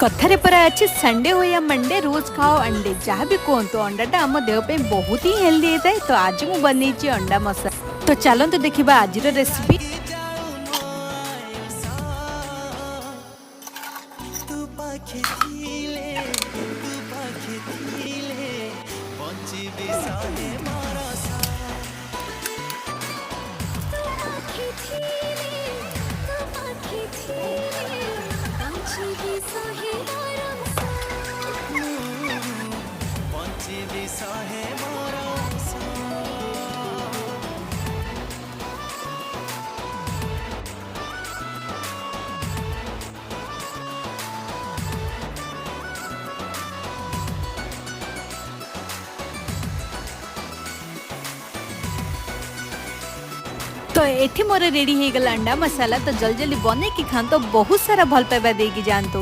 कथारे पर अच्छे संडे हो या मंडे रोज खाओ अंडे जहाँ भी कहतु अंडाटा आम देह पे बहुत ही हेल्दी होता है। तो आज मुझे बनी अंडा मसाला। तो चलते देखा आज रेसिपी। तो एठी मोर रेडी हो गला अंडा मसाला। तो जल्दी जल्दी बने कि खान तो बहुत सारा भल पाइबा देगी जानतो।